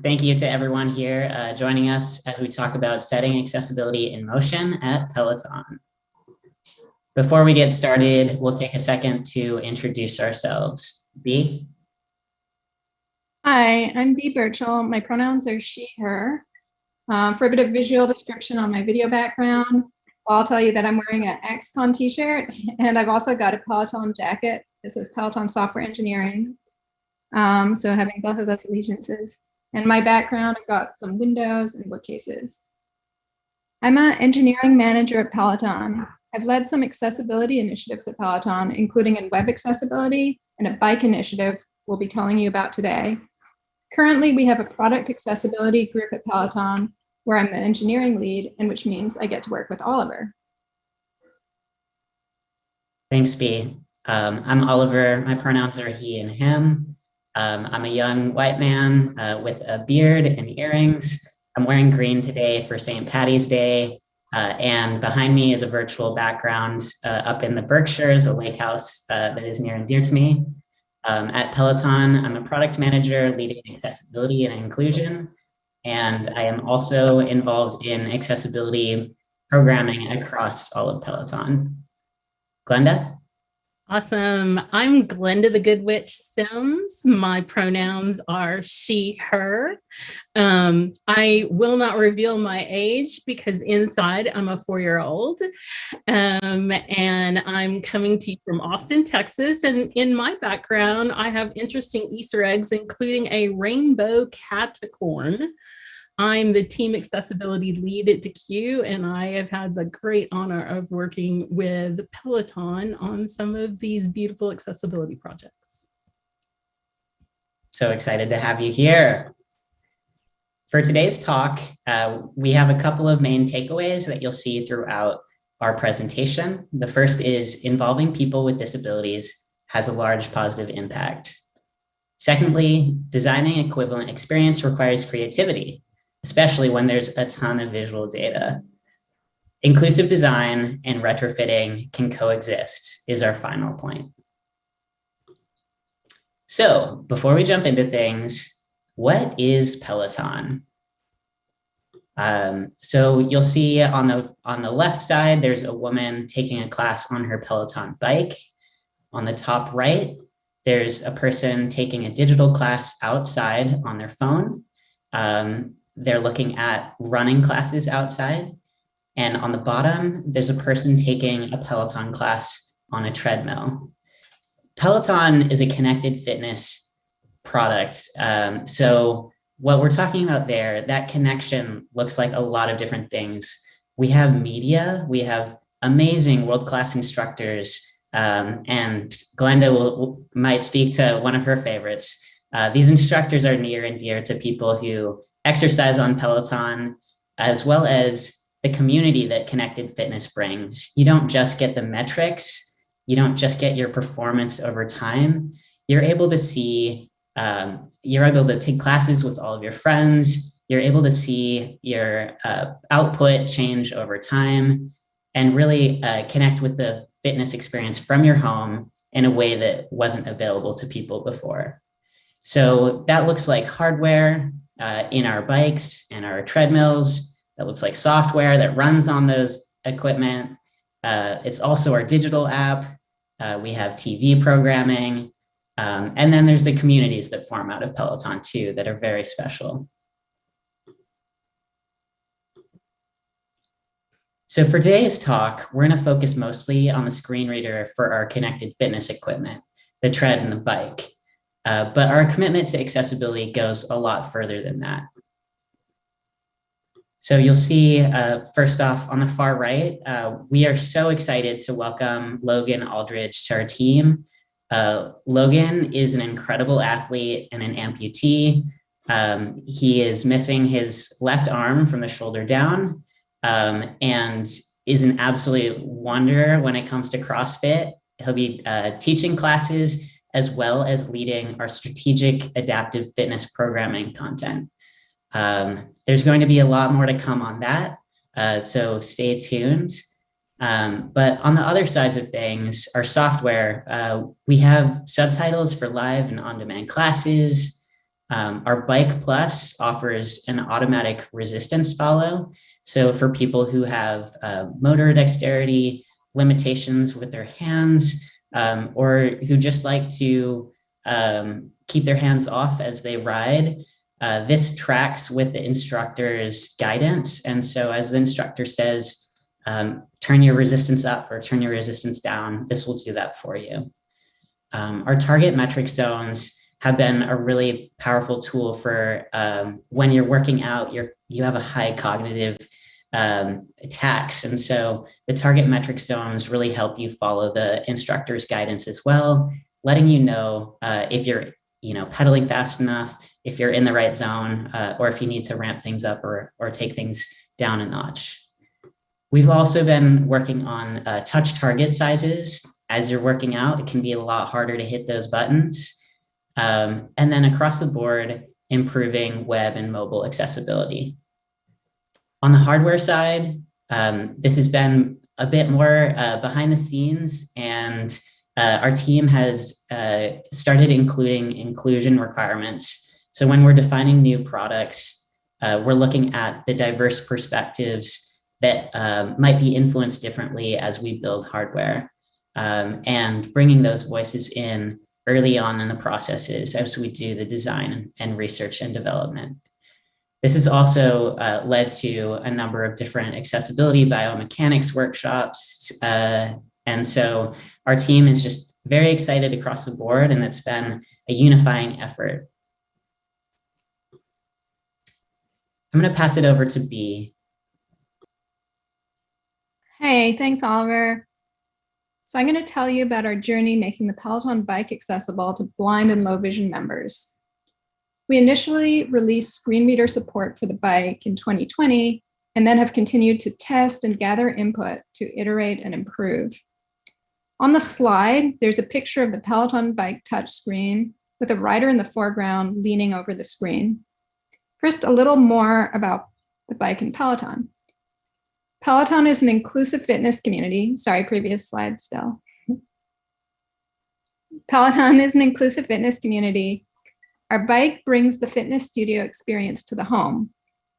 Thank you to everyone here joining us as we talk about setting accessibility in motion at Peloton. Before we get started, we'll take a second to introduce ourselves. B. Hi, I'm B. Birchall. My pronouns are she, her. For a bit of visual description on my video background, I'll tell you that I'm wearing an XCon t-shirt, and I've also got a Peloton jacket that says Peloton Software Engineering. So having both of those allegiances. And my background, I've got some windows and bookcases. I'm an engineering manager at Peloton. I've led some accessibility initiatives at Peloton, including in web accessibility and a bike initiative we'll be telling you about today. Currently, we have a product accessibility group at Peloton where I'm the engineering lead, and which means I get to work with Oliver. Thanks, B. I'm Oliver. My pronouns are he and him. I'm a young white man with a beard and earrings. I'm wearing green today for St. Patty's Day. And behind me is a virtual background up in the Berkshires, a lake house that is near and dear to me. At Peloton, I'm a product manager leading accessibility and inclusion. And I am also involved in accessibility programming across all of Peloton. Glenda? Awesome. I'm Glenda the Good Witch Sims. My pronouns are she, her. I will not reveal my age because inside I'm a 4-year-old. And I'm coming to you from Austin, Texas. And in my background, I have interesting Easter eggs, including a rainbow catacorn. I'm the team accessibility lead at DQ, and I have had the great honor of working with Peloton on some of these beautiful accessibility projects. So excited to have you here. For today's talk, we have a couple of main takeaways that you'll see throughout our presentation. The first is involving people with disabilities has a large positive impact. Secondly, designing equivalent experience requires creativity, especially when there's a ton of visual data. Inclusive design and retrofitting can coexist is our final point. So before we jump into things, what is Peloton? So you'll see on the left side, there's a woman taking a class on her Peloton bike. On the top right, there's a person taking a digital class outside on their phone. They're looking at running classes outside. And on the bottom, there's a person taking a Peloton class on a treadmill. Peloton is a connected fitness product. So what we're talking about there, that connection looks like a lot of different things. We have media, we have amazing world-class instructors, and Glenda might speak to one of her favorites. These instructors are near and dear to people who exercise on Peloton, as well as the community that connected fitness brings. You don't just get the metrics, you don't just get your performance over time. You're able to see, you're able to take classes with all of your friends, you're able to see your output change over time, and really connect with the fitness experience from your home in a way that wasn't available to people before. So that looks like hardware in our bikes and our treadmills. That looks like software that runs on those equipment. It's also our digital app. We have TV programming. And then there's the communities that form out of Peloton too that are very special. So for today's talk, we're going to focus mostly on the screen reader for our connected fitness equipment, the tread and the bike. But our commitment to accessibility goes a lot further than that. So you'll see, first off, on the far right, we are so excited to welcome Logan Aldridge to our team. Logan is an incredible athlete and an amputee. He is missing his left arm from the shoulder down, and is an absolute wonder when it comes to CrossFit. He'll be teaching classes as well as leading our strategic adaptive fitness programming content. There's going to be a lot more to come on that, so stay tuned. But on the other sides of things, our software, we have subtitles for live and on-demand classes. Our Bike Plus offers an automatic resistance follow. So for people who have motor dexterity limitations with their hands, or who just like to keep their hands off as they ride, this tracks with the instructor's guidance. And so as the instructor says, turn your resistance up or turn your resistance down, this will do that for you. Our target metric zones have been a really powerful tool for when you're working out, you have a high cognitive tax. And so the target metric zones really help you follow the instructor's guidance as well, letting you know if you're pedaling fast enough, if you're in the right zone, or if you need to ramp things up or take things down a notch. We've also been working on touch target sizes. As you're working out, it can be a lot harder to hit those buttons. And then across the board, improving web and mobile accessibility. On the hardware side, this has been a bit more behind the scenes, and our team has started including inclusion requirements. So when we're defining new products, we're looking at the diverse perspectives that might be influenced differently as we build hardware, and bringing those voices in early on in the processes as we do the design and research and development. This has also led to a number of different accessibility biomechanics workshops. And so our team is just very excited across the board, and it's been a unifying effort. I'm going to pass it over to B. Hey, thanks, Oliver. So I'm going to tell you about our journey making the Peloton bike accessible to blind and low vision members. We initially released screen reader support for the bike in 2020, and then have continued to test and gather input to iterate and improve. On the slide, there's a picture of the Peloton bike touchscreen with a rider in the foreground leaning over the screen. First, a little more about the bike and Peloton. Peloton is an inclusive fitness community. Sorry, previous slide still. Peloton is an inclusive fitness community. Our bike brings the fitness studio experience to the home.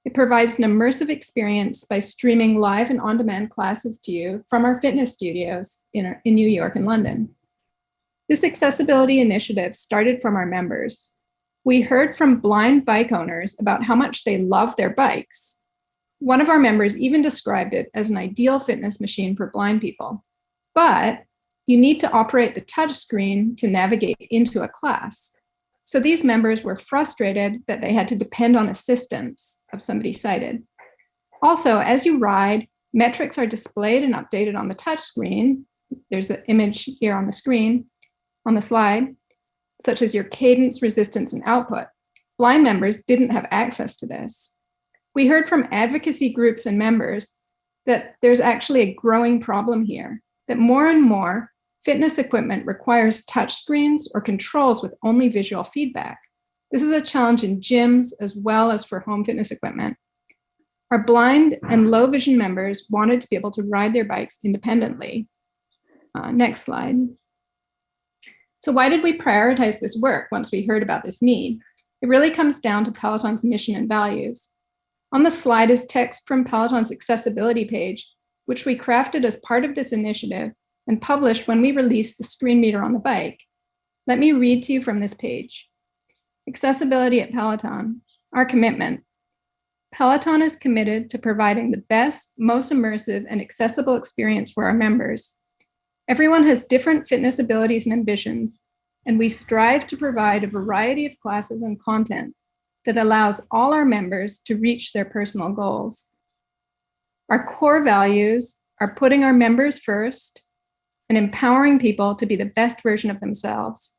It provides an immersive experience by streaming live and on-demand classes to you from our fitness studios in New York and London. This accessibility initiative started from our members. We heard from blind bike owners about how much they love their bikes. One of our members even described it as an ideal fitness machine for blind people. But you need to operate the touch screen to navigate into a class. So these members were frustrated that they had to depend on assistance of somebody sighted. Also, as you ride, metrics are displayed and updated on the touch screen. There's an image here on the screen, on the slide, such as your cadence, resistance, and output. Blind members didn't have access to this. We heard from advocacy groups and members that there's actually a growing problem here, that more and more fitness equipment requires touch screens or controls with only visual feedback. This is a challenge in gyms as well as for home fitness equipment. Our blind and low vision members wanted to be able to ride their bikes independently. Next slide. So why did we prioritize this work once we heard about this need? It really comes down to Peloton's mission and values. On the slide is text from Peloton's accessibility page, which we crafted as part of this initiative and published when we released the screen reader on the bike. Let me read to you from this page. Accessibility at Peloton, our commitment. Peloton is committed to providing the best, most immersive, and accessible experience for our members. Everyone has different fitness abilities and ambitions, and we strive to provide a variety of classes and content that allows all our members to reach their personal goals. Our core values are putting our members first and empowering people to be the best version of themselves.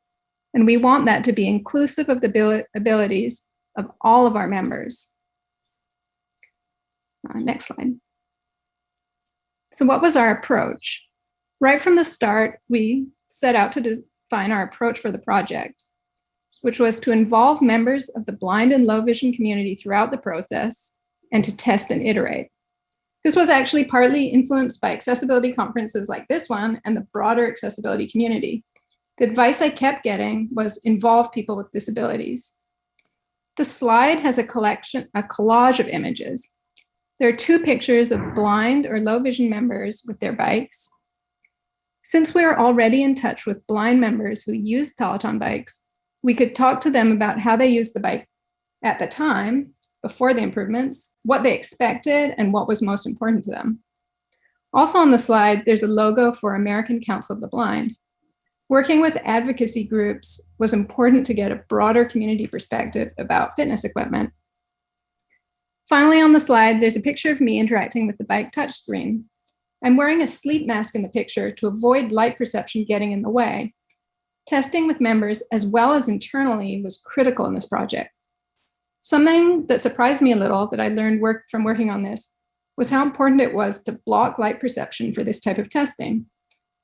And we want that to be inclusive of the abilities of all of our members. Next slide. So what was our approach? Right from the start, we set out to define our approach for the project, which was to involve members of the blind and low vision community throughout the process and to test and iterate. This was actually partly influenced by accessibility conferences like this one and the broader accessibility community. The advice I kept getting was involve people with disabilities. The slide has a collage of images. There are two pictures of blind or low vision members with their bikes. Since we are already in touch with blind members who use Peloton bikes, we could talk to them about how they used the bike at the time, before the improvements, what they expected, and what was most important to them. Also on the slide, there's a logo for American Council of the Blind. Working with advocacy groups was important to get a broader community perspective about fitness equipment. Finally, on the slide, there's a picture of me interacting with the bike touchscreen. I'm wearing a sleep mask in the picture to avoid light perception getting in the way. Testing with members as well as internally was critical in this project. Something that surprised me a little that I learned from working on this was how important it was to block light perception for this type of testing.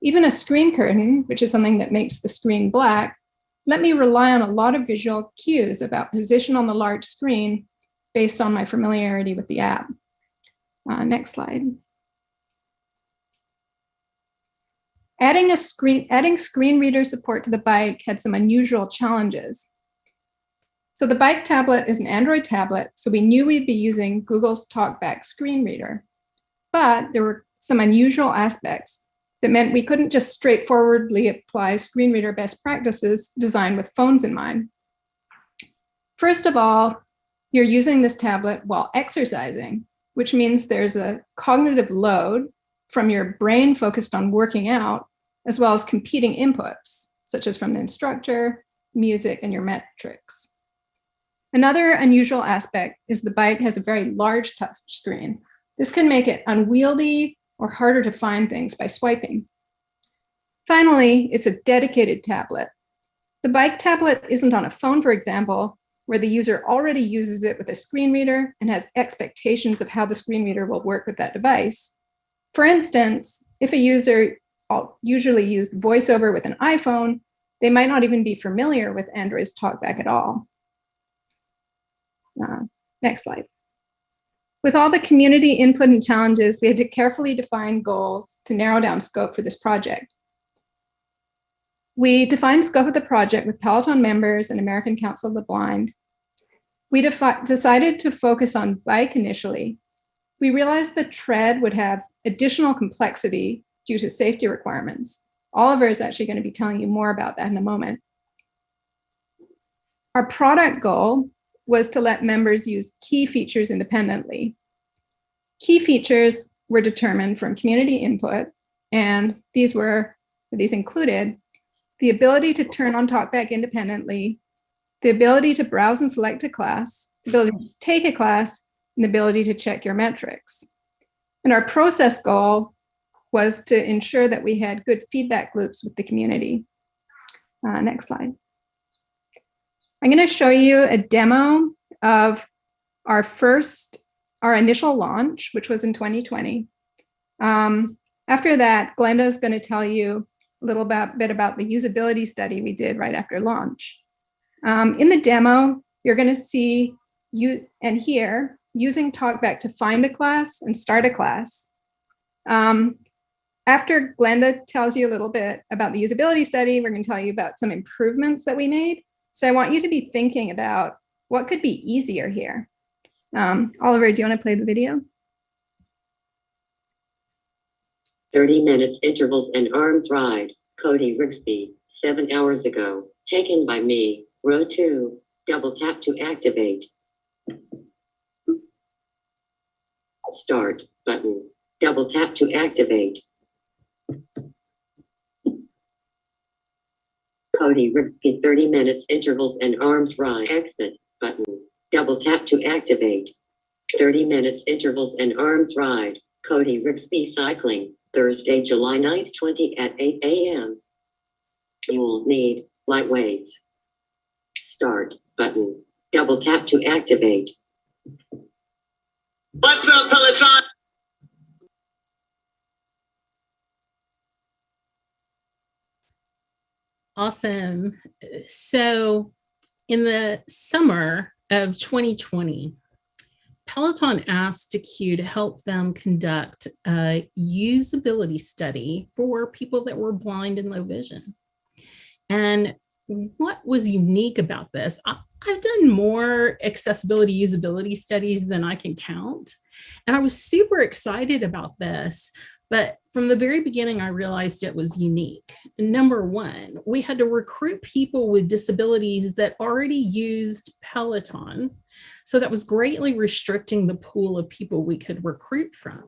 Even a screen curtain, which is something that makes the screen black, let me rely on a lot of visual cues about position on the large screen based on my familiarity with the app. Next slide. Adding screen reader support to the bike had some unusual challenges. So the bike tablet is an Android tablet, so we knew we'd be using Google's TalkBack screen reader. But there were some unusual aspects that meant we couldn't just straightforwardly apply screen reader best practices designed with phones in mind. First of all, you're using this tablet while exercising, which means there's a cognitive load from your brain focused on working out, as well as competing inputs, such as from the instructor, music, and your metrics. Another unusual aspect is the bike has a very large touch screen. This can make it unwieldy or harder to find things by swiping. Finally, it's a dedicated tablet. The bike tablet isn't on a phone, for example, where the user already uses it with a screen reader and has expectations of how the screen reader will work with that device. For instance, if a user usually used VoiceOver with an iPhone, they might not even be familiar with Android's TalkBack at all. Next slide. With all the community input and challenges, we had to carefully define goals to narrow down scope for this project. We defined scope of the project with Peloton members and American Council of the Blind. We decided to focus on bike initially. We realized the tread would have additional complexity due to safety requirements. Oliver is actually going to be telling you more about that in a moment. Our product goal was to let members use key features independently. Key features were determined from community input, and these included the ability to turn on TalkBack independently, the ability to browse and select a class, the ability to take a class, and the ability to check your metrics. And our process goal was to ensure that we had good feedback loops with the community. Next slide. I'm going to show you a demo of our initial launch, which was in 2020. After that, Glenda is going to tell you a little bit about the usability study we did right after launch. In the demo, you're going to see you and hear using TalkBack to find a class and start a class. After Glenda tells you a little bit about the usability study, we're going to tell you about some improvements that we made. So I want you to be thinking about what could be easier here. Oliver, do you want to play the video? 30 minutes intervals and arms ride. Cody Rigsby, 7 hours ago. Taken by me. Row 2. Double tap to activate. Start button. Double tap to activate. Cody Rigsby, 30 minutes intervals and arms ride. Exit button. Double tap to activate. 30 minutes intervals and arms ride. Cody Rigsby cycling. Thursday, July 9th, 20 at 8 a.m. You will need light weights. Start button. Double tap to activate. What's up, Peloton? Awesome. So in the summer of 2020, Peloton asked Q to help them conduct a usability study for people that were blind and low vision. And what was unique about this? I've done more accessibility usability studies than I can count. And I was super excited about this. But from the very beginning, I realized it was unique. Number one, we had to recruit people with disabilities that already used Peloton. So that was greatly restricting the pool of people we could recruit from.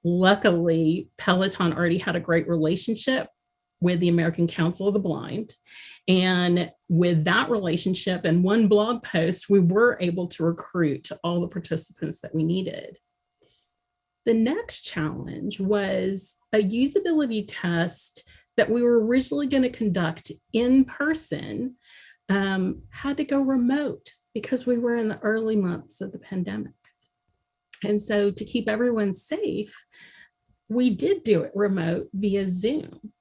Luckily, Peloton already had a great relationship with the American Council of the Blind. And with that relationship and one blog post, we were able to recruit all the participants that we needed. The next challenge was a usability test that we were originally going to conduct in person, had to go remote because we were in the early months of the pandemic. And so to keep everyone safe, we did do it remote via Zoom.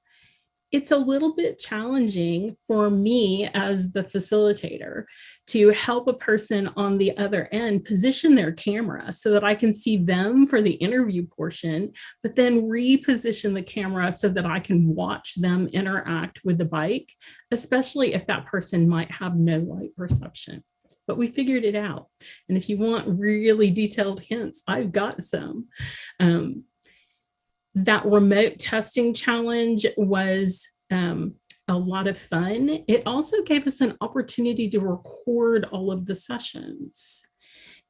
It's a little bit challenging for me as the facilitator to help a person on the other end position their camera so that I can see them for the interview portion, but then reposition the camera so that I can watch them interact with the bike, especially if that person might have no light perception. But we figured it out. And if you want really detailed hints, I've got some. That remote testing challenge was a lot of fun. It also gave us an opportunity to record all of the sessions.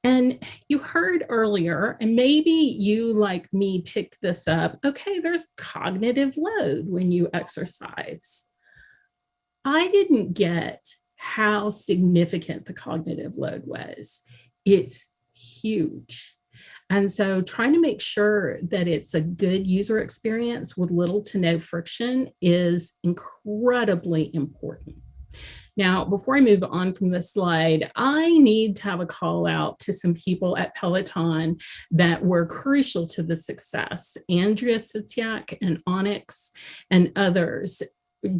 And you heard earlier, and maybe you, like me, picked this up. Okay, there's cognitive load when you exercise. I didn't get how significant the cognitive load was. It's huge. And so trying to make sure that it's a good user experience with little to no friction is incredibly important. Now, before I move on from this slide, I need to have a call out to some people at Peloton that were crucial to the success. Andrea Sutiak and Onyx and others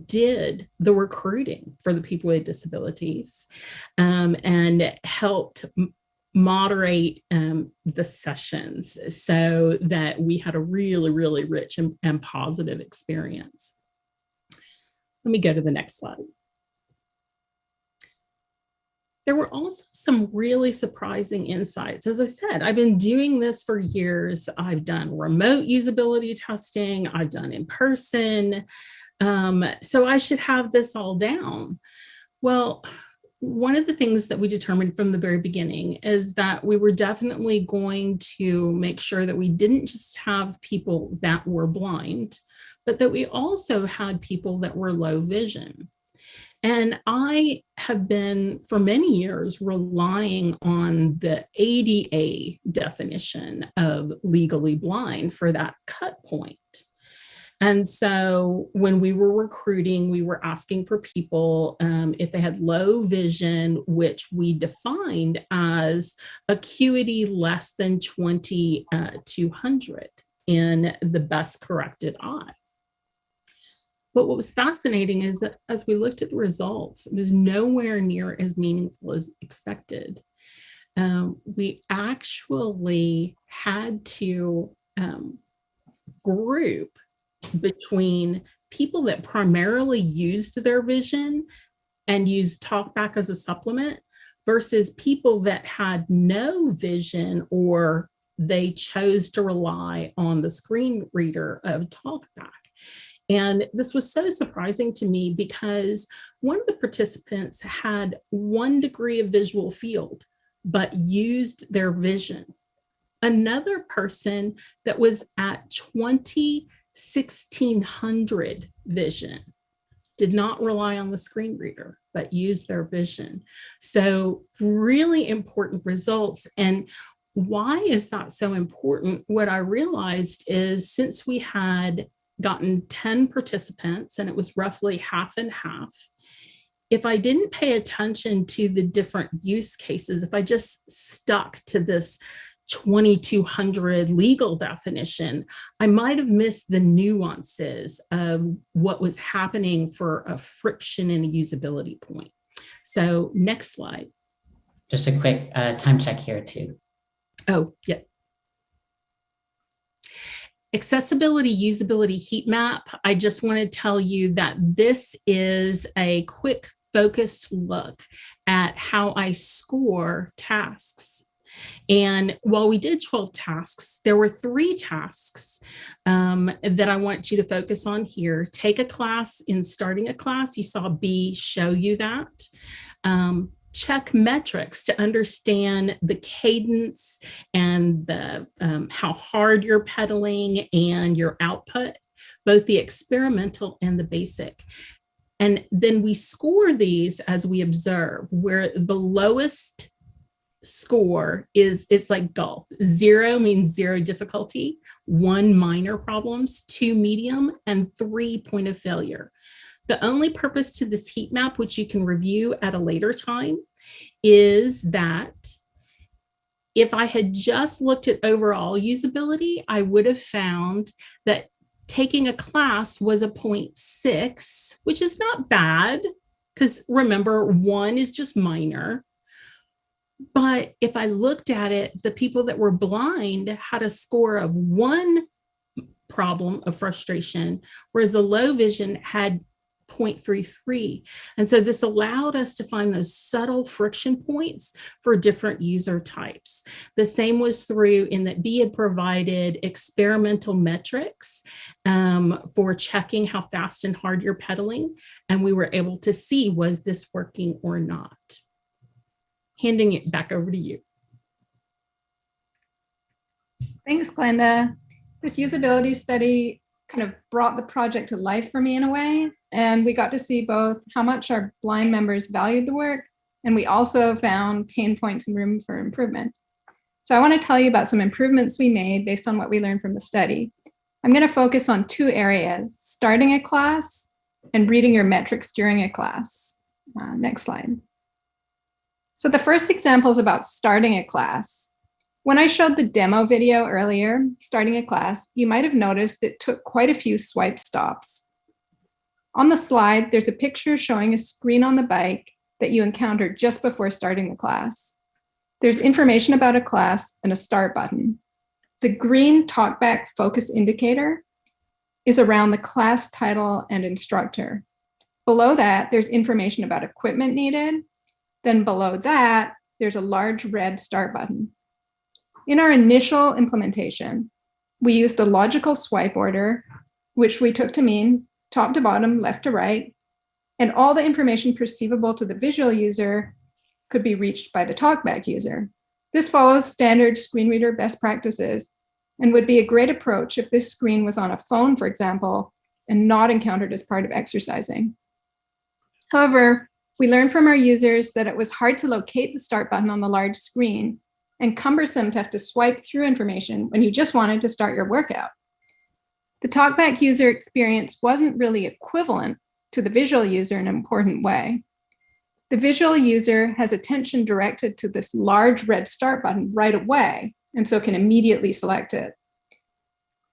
did the recruiting for the people with disabilities and helped moderate the sessions so that we had a really, really rich and positive experience. Let me go to the next slide. There were also some really surprising insights. As I said, I've been doing this for years. I've done remote usability testing. I've done in person. So I should have this all down. Well, one of the things that we determined from the very beginning is that we were definitely going to make sure that we didn't just have people that were blind, but that we also had people that were low vision. And I have been for many years relying on the ADA definition of legally blind for that cut point. And so when we were recruiting, we were asking for people if they had low vision, which we defined as acuity less than 20/200 in the best corrected eye. But what was fascinating is that as we looked at the results, it was nowhere near as meaningful as expected. We actually had to group between people that primarily used their vision and used talkback as a supplement versus people that had no vision or they chose to rely on the screen reader of talkback. And this was so surprising to me because one of the participants had 1 degree of visual field, but used their vision. Another person that was at 20/1600 vision did not rely on the screen reader, but used their vision. So really important results. And why is that so important? What I realized is since we had gotten 10 participants and it was roughly half and half, if I didn't pay attention to the different use cases, if I just stuck to this 2200 legal definition, I might have missed the nuances of what was happening for a friction and a usability point. So next slide. Just a quick time check here too. Oh, yeah. Accessibility usability heat map. I just want to tell you that this is a quick focused look at how I score tasks. And while we did 12 tasks, there were 3 tasks that I want you to focus on here. Take a class. In starting a class, you saw B show you that. Check metrics to understand the cadence and the how hard you're pedaling and your output, both the experimental and the basic. And then we score these as we observe, where the lowest score is, it's like golf. 0 means 0 difficulty, 1 minor problems, 2 medium, and 3 point of failure. The only purpose to this heat map, which you can review at a later time, is that if I had just looked at overall usability, I would have found that taking a class was a 0.6, which is not bad, because remember, 1 is just minor. But if I looked at it, the people that were blind had a score of 1 problem of frustration, whereas the low vision had 0.33. And so this allowed us to find those subtle friction points for different user types. The same was true in that B had provided experimental metrics for checking how fast and hard you're pedaling. And we were able to see, was this working or not? Handing it back over to you. Thanks, Glenda. This usability study kind of brought the project to life for me in a way. And we got to see both how much our blind members valued the work, and we also found pain points and room for improvement. So I want to tell you about some improvements we made based on what we learned from the study. I'm going to focus on 2 areas: starting a class and reading your metrics during a class. Next slide. So the first example is about starting a class. When I showed the demo video earlier, starting a class, you might have noticed it took quite a few swipe stops. On the slide, there's a picture showing a screen on the bike that you encountered just before starting the class. There's information about a class and a start button. The green talkback focus indicator is around the class title and instructor. Below that, there's information about equipment needed. Then below that, there's a large red start button. In our initial implementation, we used a logical swipe order, which we took to mean top to bottom, left to right, and all the information perceivable to the visual user could be reached by the talkback user. This follows standard screen reader best practices and would be a great approach if this screen was on a phone, for example, and not encountered as part of exercising. However, we learned from our users that it was hard to locate the start button on the large screen and cumbersome to have to swipe through information when you just wanted to start your workout. The talkback user experience wasn't really equivalent to the visual user in an important way. The visual user has attention directed to this large red start button right away, and so can immediately select it.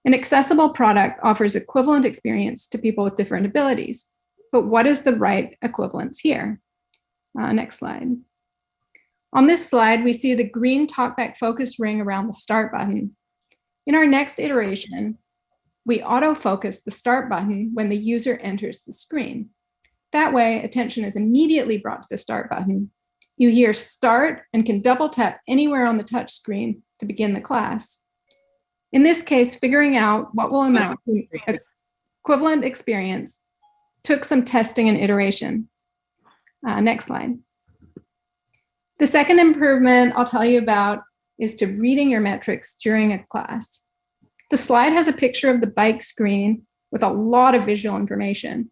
An accessible product offers equivalent experience to people with different abilities, but what is the right equivalence here? Next slide. On this slide, we see the green talkback focus ring around the start button. In our next iteration, we autofocus the start button when the user enters the screen. That way, attention is immediately brought to the start button. You hear start and can double tap anywhere on the touch screen to begin the class. In this case, figuring out what will amount to equivalent experience took some testing and iteration. Next slide. The second improvement I'll tell you about is to reading your metrics during a class. The slide has a picture of the bike screen with a lot of visual information.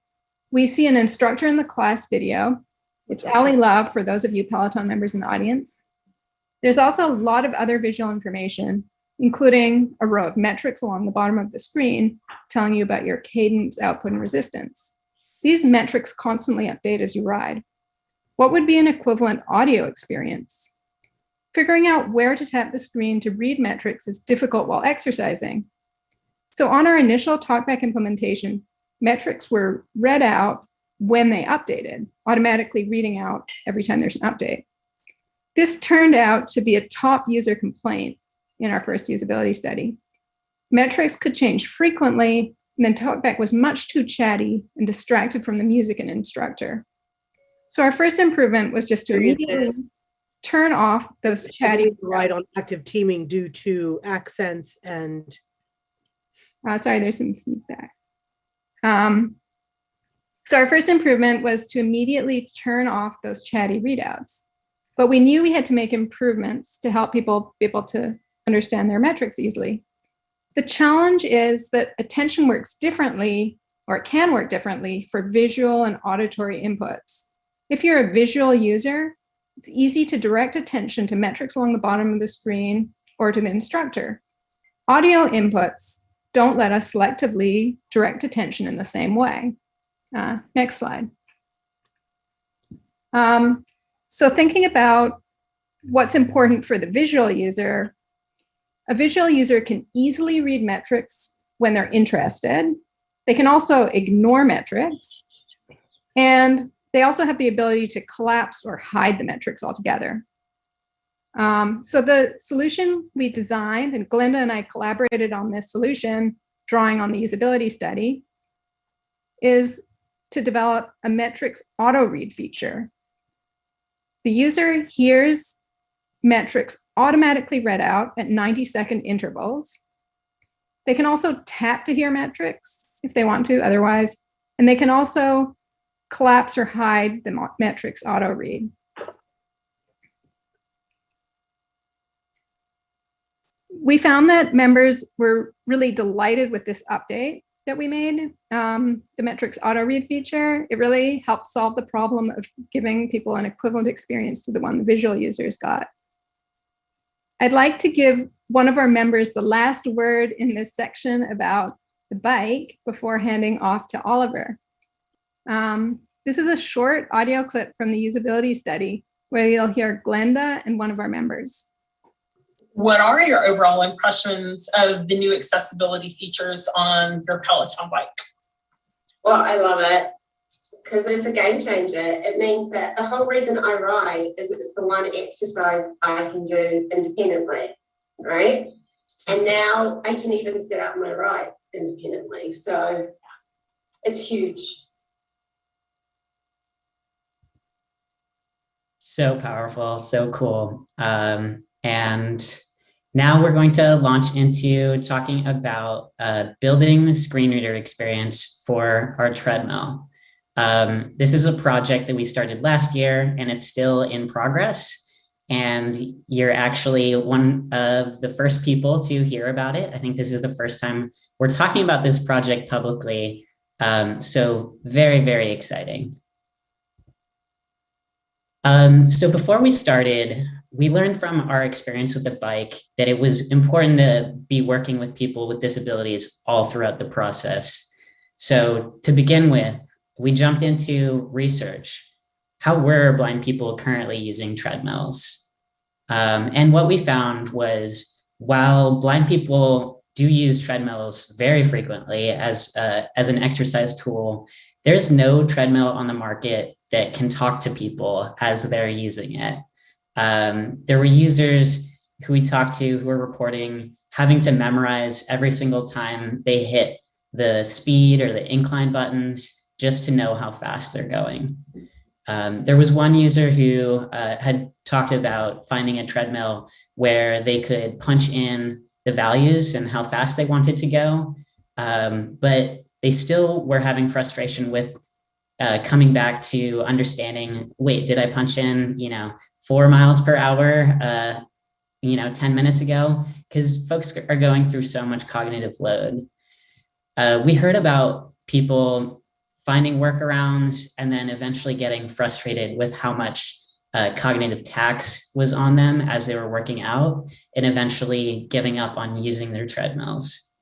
We see an instructor in the class video. It's Ali Love for those of you Peloton members in the audience. There's also a lot of other visual information, including a row of metrics along the bottom of the screen telling you about your cadence, output, and resistance. These metrics constantly update as you ride. What would be an equivalent audio experience? Figuring out where to tap the screen to read metrics is difficult while exercising. So on our initial talkback implementation, metrics were read out when they updated, automatically reading out every time there's an update. This turned out to be a top user complaint in our first usability study. Metrics could change frequently, and then talkback was much too chatty and distracted from the music and instructor. So our first improvement was just to immediately turn off those chatty. Relied on active teaming due to accents and. Sorry, there's some feedback. So our first improvement was to immediately turn off those chatty readouts. But we knew we had to make improvements to help people be able to understand their metrics easily. The challenge is that attention works differently, or it can work differently, for visual and auditory inputs. If you're a visual user, it's easy to direct attention to metrics along the bottom of the screen or to the instructor. Audio inputs don't let us selectively direct attention in the same way. Next slide. So thinking about what's important for the visual user, a visual user can easily read metrics when they're interested. They can also ignore metrics, and they also have the ability to collapse or hide the metrics altogether. So the solution we designed, and Glenda and I collaborated on this solution, drawing on the usability study, is to develop a metrics auto read feature. The user hears metrics automatically read out at 90-second intervals. They can also tap to hear metrics if they want to otherwise, and they can also collapse or hide the metrics auto read. We found that members were really delighted with this update that we made, the metrics auto read feature. It really helped solve the problem of giving people an equivalent experience to the one the visual users got. I'd like to give one of our members the last word in this section about the bike before handing off to Oliver. This is a short audio clip from the usability study where you'll hear Glenda and one of our members. What are your overall impressions of the new accessibility features on your Peloton bike? Well, I love it because it's a game changer. It means that the whole reason I ride is it's the one exercise I can do independently, right? And now I can even set up my ride independently. So it's huge. So powerful, so cool. And now we're going to launch into talking about building the screen reader experience for our treadmill. This is a project that we started last year, and it's still in progress. And you're actually one of the first people to hear about it. I think this is the first time we're talking about this project publicly. So very, very exciting. So before we started, we learned from our experience with the bike that it was important to be working with people with disabilities all throughout the process. So to begin with, we jumped into research. How were blind people currently using treadmills? And what we found was, while blind people do use treadmills very frequently as an exercise tool, there's no treadmill on the market that can talk to people as they're using it. There were users who we talked to who were reporting having to memorize every single time they hit the speed or the incline buttons just to know how fast they're going. There was one user who had talked about finding a treadmill where they could punch in the values and how fast they wanted to go, but they still were having frustration with coming back to understanding, wait, did I punch in, 4 miles per hour, 10 minutes ago? Because folks are going through so much cognitive load. We heard about people finding workarounds and then eventually getting frustrated with how much cognitive tax was on them as they were working out, and eventually giving up on using their treadmills.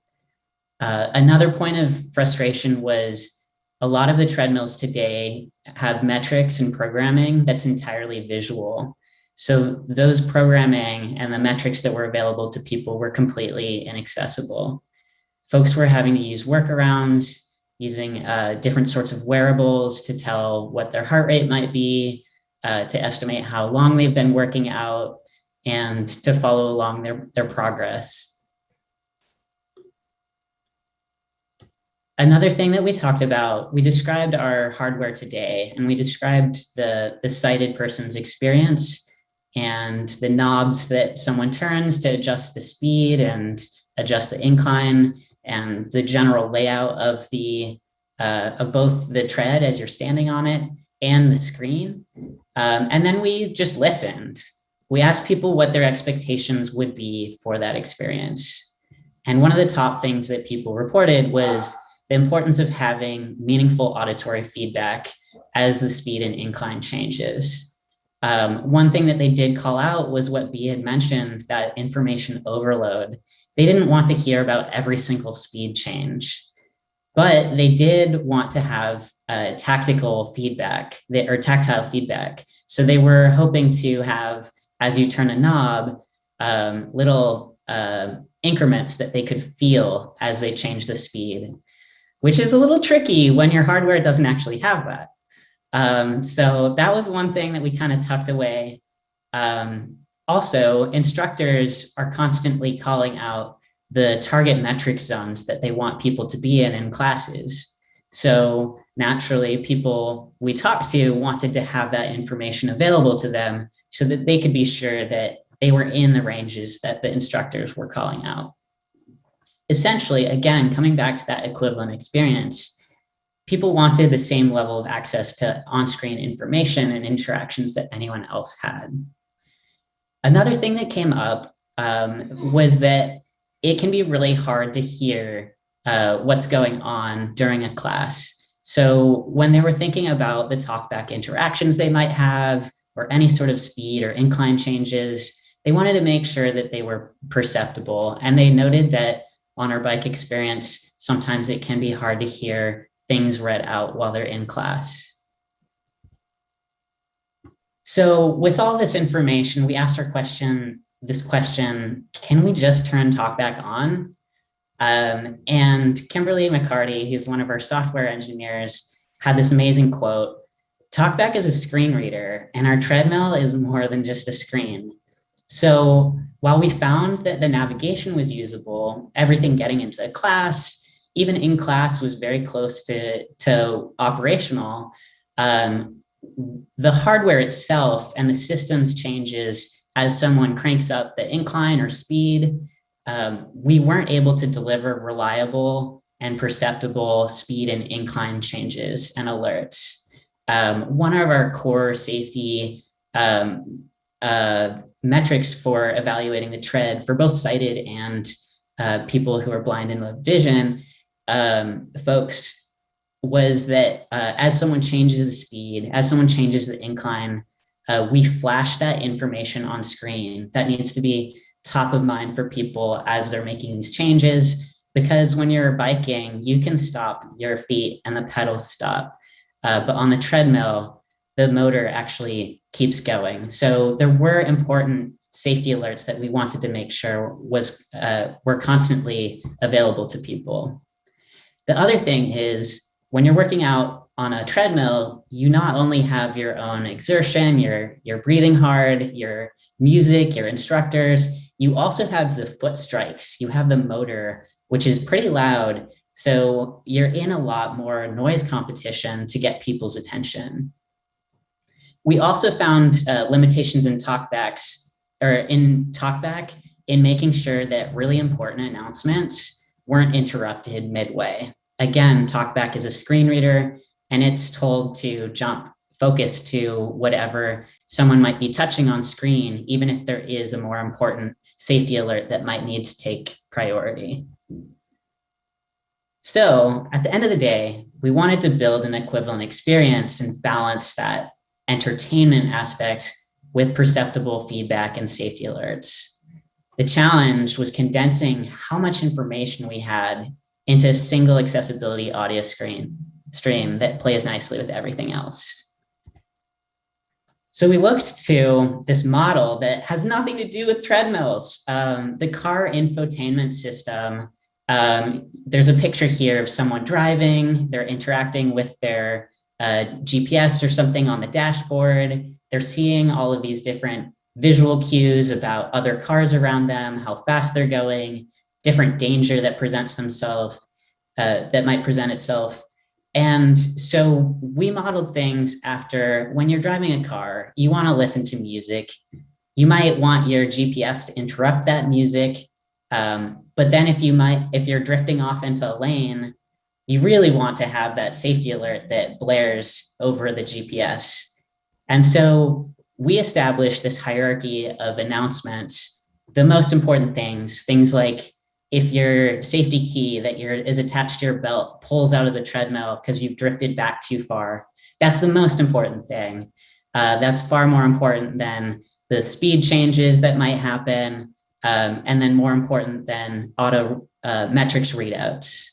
Another point of frustration was a lot of the treadmills today have metrics and programming that's entirely visual. So those programming and the metrics that were available to people were completely inaccessible. Folks were having to use workarounds, using different sorts of wearables to tell what their heart rate might be, to estimate how long they've been working out, and to follow along their progress. Another thing that we talked about, we described our hardware today, and we described the sighted person's experience and the knobs that someone turns to adjust the speed and adjust the incline and the general layout of both the tread as you're standing on it and the screen. And then we just listened. We asked people what their expectations would be for that experience. And one of the top things that people reported was the importance of having meaningful auditory feedback as the speed and incline changes. One thing that they did call out was what Bea had mentioned, that information overload. They didn't want to hear about every single speed change, but they did want to have tactile feedback. So they were hoping to have, as you turn a knob, little increments that they could feel as they change the speed, which is a little tricky when your hardware doesn't actually have that. So that was one thing that we kind of tucked away. Also, instructors are constantly calling out the target metric zones that they want people to be in classes. So naturally, people we talked to wanted to have that information available to them so that they could be sure that they were in the ranges that the instructors were calling out. Essentially, again, coming back to that equivalent experience, people wanted the same level of access to on-screen information and interactions that anyone else had. Another thing that came up was that it can be really hard to hear what's going on during a class. So when they were thinking about the talkback interactions they might have, or any sort of speed or incline changes, they wanted to make sure that they were perceptible. And they noted that on our bike experience, sometimes it can be hard to hear things read out while they're in class. So with all this information, we asked this question, can we just turn talkback on? And Kimberly McCarty, who's one of our software engineers, had this amazing quote: "Talkback is a screen reader, and our treadmill is more than just a screen." So while we found that the navigation was usable, everything getting into the class, even in class, was very close to operational, the hardware itself and the systems changes as someone cranks up the incline or speed, we weren't able to deliver reliable and perceptible speed and incline changes and alerts. One of our core safety metrics for evaluating the tread for both sighted and people who are blind and low vision folks was that as someone changes the speed, as someone changes the incline, we flash that information on screen. That needs to be top of mind for people as they're making these changes, because when you're biking, you can stop your feet and the pedals stop. But on the treadmill, the motor actually keeps going. So there were important safety alerts that we wanted to make sure were constantly available to people. The other thing is, when you're working out on a treadmill, you not only have your own exertion, you're breathing hard, your music, your instructors, you also have the foot strikes, you have the motor, which is pretty loud. So you're in a lot more noise competition to get people's attention. We also found limitations in talkback in making sure that really important announcements weren't interrupted midway. Again, talkback is a screen reader, and it's told to jump focus to whatever someone might be touching on screen, even if there is a more important safety alert that might need to take priority. So at the end of the day, we wanted to build an equivalent experience and balance that entertainment aspect with perceptible feedback and safety alerts. The challenge was condensing how much information we had into a single accessibility audio stream that plays nicely with everything else. So we looked to this model that has nothing to do with treadmills, the car infotainment system. There's a picture here of someone driving, they're interacting with their GPS or something on the dashboard. They're seeing all of these different visual cues about other cars around them, how fast they're going, different danger that presents themselves. that might present itself. And so we modeled things after when you're driving a car, you want to listen to music. You might want your GPS to interrupt that music. But then if you're drifting off into a lane, you really want to have that safety alert that blares over the GPS. And so we established this hierarchy of announcements. The most important things like if your safety key that is attached to your belt pulls out of the treadmill because you've drifted back too far, that's the most important thing. That's far more important than the speed changes that might happen, and then more important than auto metrics readouts.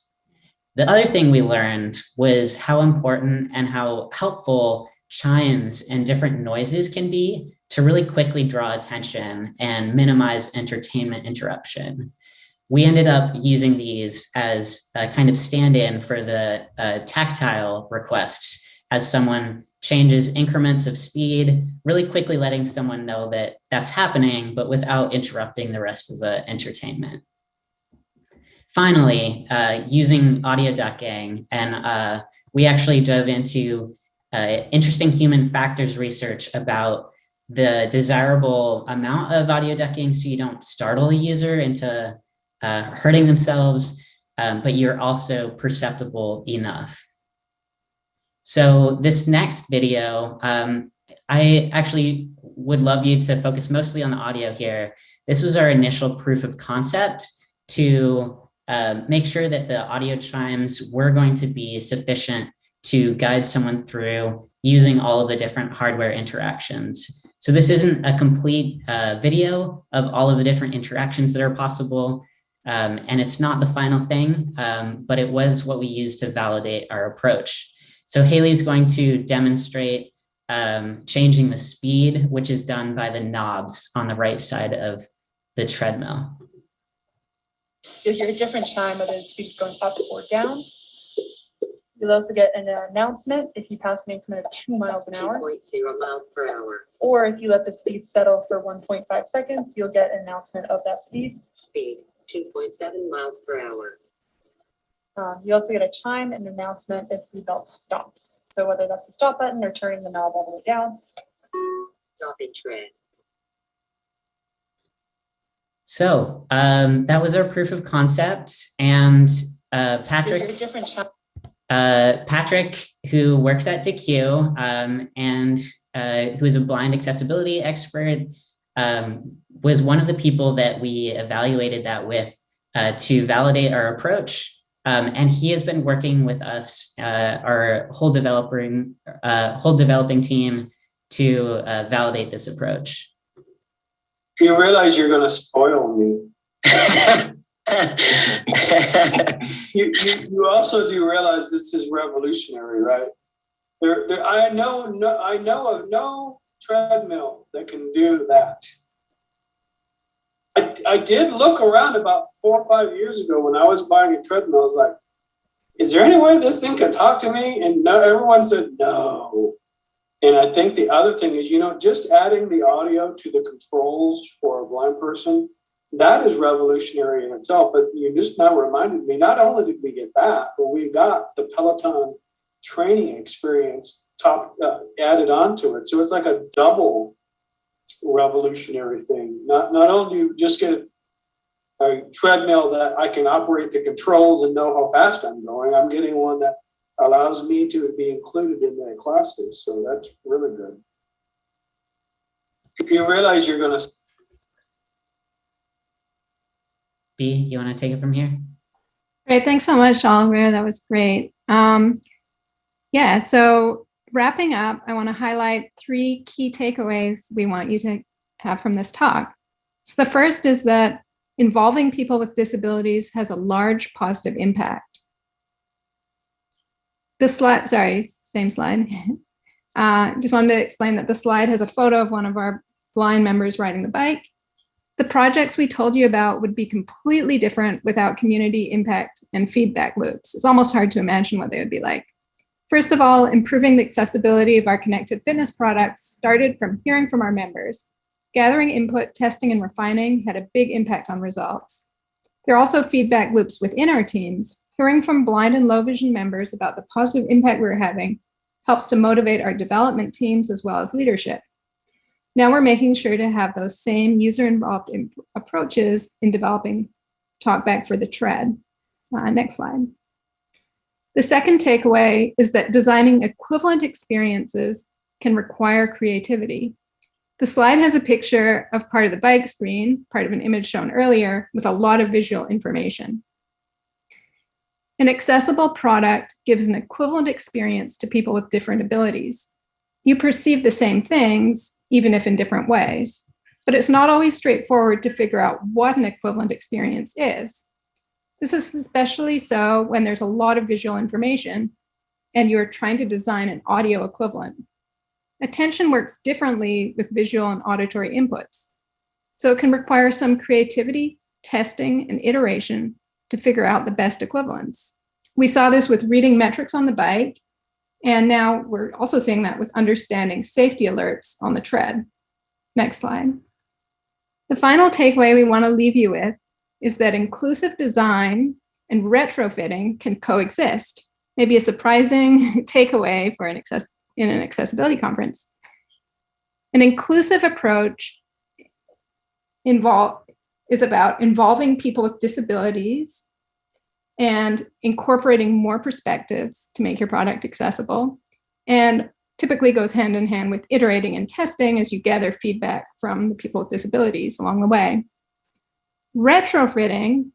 The other thing we learned was how important and how helpful chimes and different noises can be to really quickly draw attention and minimize entertainment interruption. We ended up using these as a kind of stand-in for the tactile requests as someone changes increments of speed, really quickly letting someone know that that's happening, but without interrupting the rest of the entertainment. Finally, using audio ducking, and we actually dove into interesting human factors research about the desirable amount of audio ducking so you don't startle a user into hurting themselves, but you're also perceptible enough. So this next video, I actually would love you to focus mostly on the audio here. This was our initial proof of concept to make sure that the audio chimes were going to be sufficient to guide someone through using all of the different hardware interactions. So this isn't a complete video of all of the different interactions that are possible, and it's not the final thing, but it was what we used to validate our approach. So Haley's going to demonstrate changing the speed, which is done by the knobs on the right side of the treadmill. You'll hear a different chime whether the speed is going up or down. You'll also get an announcement if you pass an increment of 2 miles an hour. 2.0 miles per hour. Or if you let the speed settle for 1.5 seconds, you'll get an announcement of that speed. Speed 2.7 miles per hour. You also get a chime and an announcement if the belt stops. So whether that's the stop button or turning the knob all the way down. Stop and tread. So that was our proof of concept, and Patrick, who works at DeQ and who is a blind accessibility expert, was one of the people that we evaluated that with to validate our approach. And he has been working with us, our whole developing team, to validate this approach. You realize you're going to spoil me. You also do realize this is revolutionary, right? I know of no treadmill that can do that. I did look around about 4 or 5 years ago when I was buying a treadmill. I was like, is there any way this thing could talk to me? And no, everyone said no. And I think the other thing is, just adding the audio to the controls for a blind person, that is revolutionary in itself. But you just now reminded me, not only did we get that, but we got the Peloton training experience added onto it. So it's like a double revolutionary thing. Not only do you just get a treadmill that I can operate the controls and know how fast I'm going, I'm getting one that allows me to be included in their classes. So that's really good. If you realize you're going to... B, you want to take it from here? Great. Thanks so much, Oliver. That was great. Yeah, so wrapping up, I want to highlight 3 key takeaways we want you to have from this talk. So the first is that involving people with disabilities has a large positive impact. The slide, sorry, same slide. Just wanted to explain that the slide has a photo of one of our blind members riding the bike. The projects we told you about would be completely different without community impact and feedback loops. It's almost hard to imagine what they would be like. First of all, improving the accessibility of our connected fitness products started from hearing from our members. Gathering input, testing, and refining had a big impact on results. There are also feedback loops within our teams. Hearing from blind and low vision members about the positive impact we're having helps to motivate our development teams as well as leadership. Now we're making sure to have those same user-involved approaches in developing talkback for the tread. Next slide. The second takeaway is that designing equivalent experiences can require creativity. The slide has a picture of part of the bike screen, part of an image shown earlier, with a lot of visual information. An accessible product gives an equivalent experience to people with different abilities. You perceive the same things, even if in different ways, but it's not always straightforward to figure out what an equivalent experience is. This is especially so when there's a lot of visual information and you're trying to design an audio equivalent. Attention works differently with visual and auditory inputs, so it can require some creativity, testing, and iteration to figure out the best equivalents. We saw this with reading metrics on the bike, and now we're also seeing that with understanding safety alerts on the tread. Next slide. The final takeaway we want to leave you with is that inclusive design and retrofitting can coexist. Maybe a surprising takeaway for in an accessibility conference. An inclusive approach is about involving people with disabilities and incorporating more perspectives to make your product accessible, and typically goes hand in hand with iterating and testing as you gather feedback from the people with disabilities along the way. Retrofitting,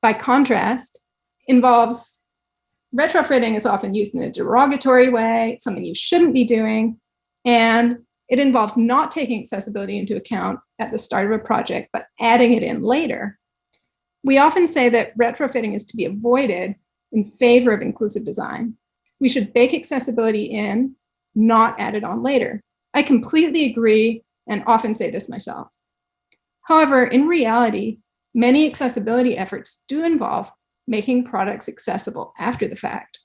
by contrast, retrofitting is often used in a derogatory way, something you shouldn't be doing, and it involves not taking accessibility into account at the start of a project, but adding it in later. We often say that retrofitting is to be avoided in favor of inclusive design. We should bake accessibility in, not add it on later. I completely agree and often say this myself. However, in reality, many accessibility efforts do involve making products accessible after the fact.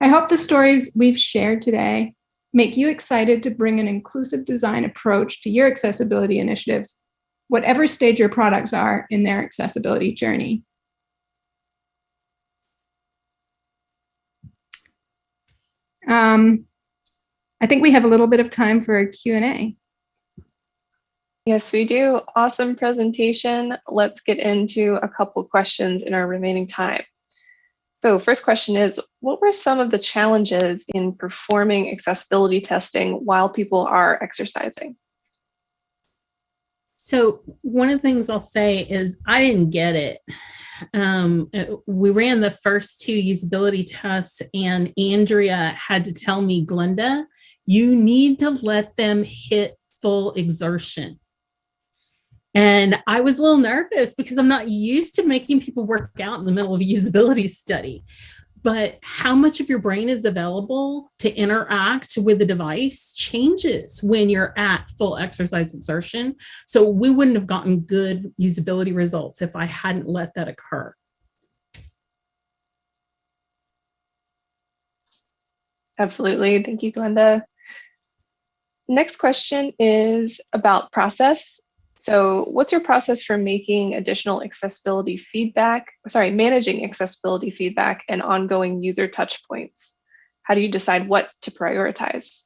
I hope the stories we've shared today make you excited to bring an inclusive design approach to your accessibility initiatives, whatever stage your products are in their accessibility journey. I think we have a little bit of time for a Q&A. Yes, we do. Awesome presentation. Let's get into a couple questions in our remaining time. So first question is, what were some of the challenges in performing accessibility testing while people are exercising? So one of the things I'll say is I didn't get it. We ran the first 2 usability tests and Andrea had to tell me, Glenda, you need to let them hit full exertion. And I was a little nervous because I'm not used to making people work out in the middle of a usability study. But how much of your brain is available to interact with the device changes when you're at full exercise exertion. So we wouldn't have gotten good usability results if I hadn't let that occur. Absolutely. Thank you, Glenda. Next question is about process. So what's your process for making additional accessibility feedback, managing accessibility feedback and ongoing user touch points? How do you decide what to prioritize?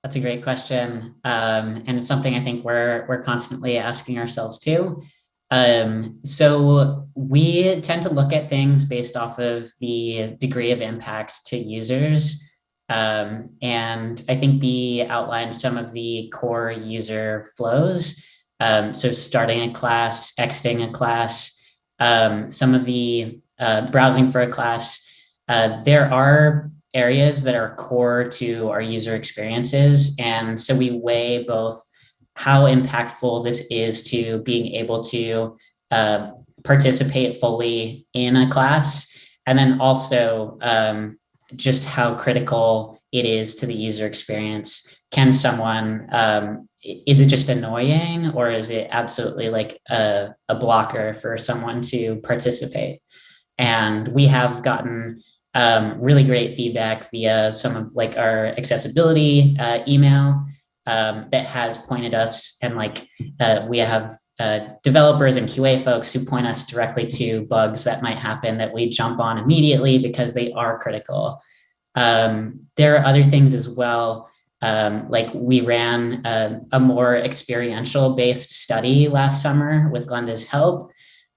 That's a great question. And it's something I think we're constantly asking ourselves too. So we tend to look at things based off of the degree of impact to users. And I think B outlined some of the core user flows. So starting a class, exiting a class, some of the browsing for a class. There are areas that are core to our user experiences. And so we weigh both how impactful this is to being able to participate fully in a class, and then also just how critical it is to the user experience. Can someone, is it just annoying, or is it absolutely like a blocker for someone to participate? And we have gotten really great feedback via some of like our accessibility email that has pointed us, and like we have developers and QA folks who point us directly to bugs that might happen that we jump on immediately because they are critical. There are other things as well. Like we ran a more experiential based study last summer with Glenda's help.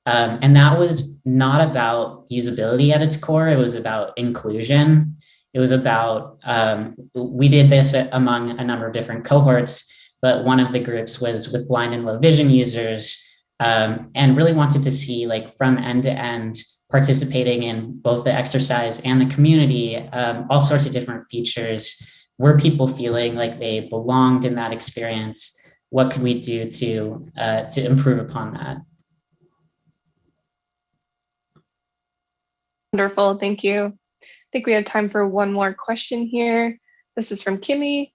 And that was not about usability at its core. It was about inclusion. It was about, we did this among a number of different cohorts, but one of the groups was with blind and low vision users, and really wanted to see, like, from end to end, participating in both the exercise and the community, all sorts of different features. Were people feeling like they belonged in that experience? What could we do to improve upon that? Wonderful, thank you. I think we have time for one more question here. This is from Kimmy.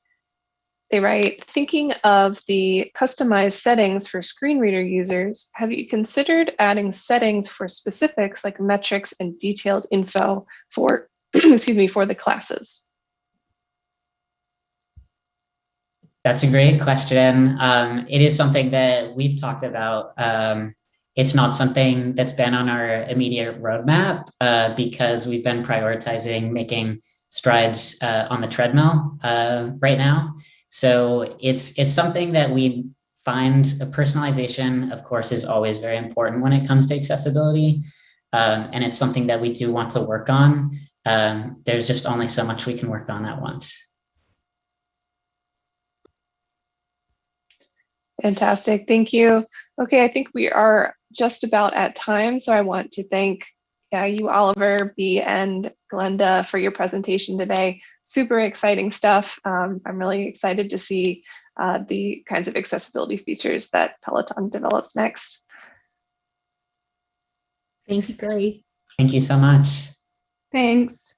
They write, thinking of the customized settings for screen reader users, have you considered adding settings for specifics like metrics and detailed info for, excuse me, for the classes? That's a great question. It is something that we've talked about. It's not something that's been on our immediate roadmap because we've been prioritizing making strides on the treadmill right now. So it's something that we find a personalization, of course, is always very important when it comes to accessibility. And it's something that we do want to work on. There's just only so much we can work on at once. Fantastic, thank you. Okay, I think we are just about at time. So I want to thank you, Oliver, B, and Glenda for your presentation today. Super exciting stuff. I'm really excited to see the kinds of accessibility features that Peloton develops next. Thank you, Grace. Thank you so much. Thanks.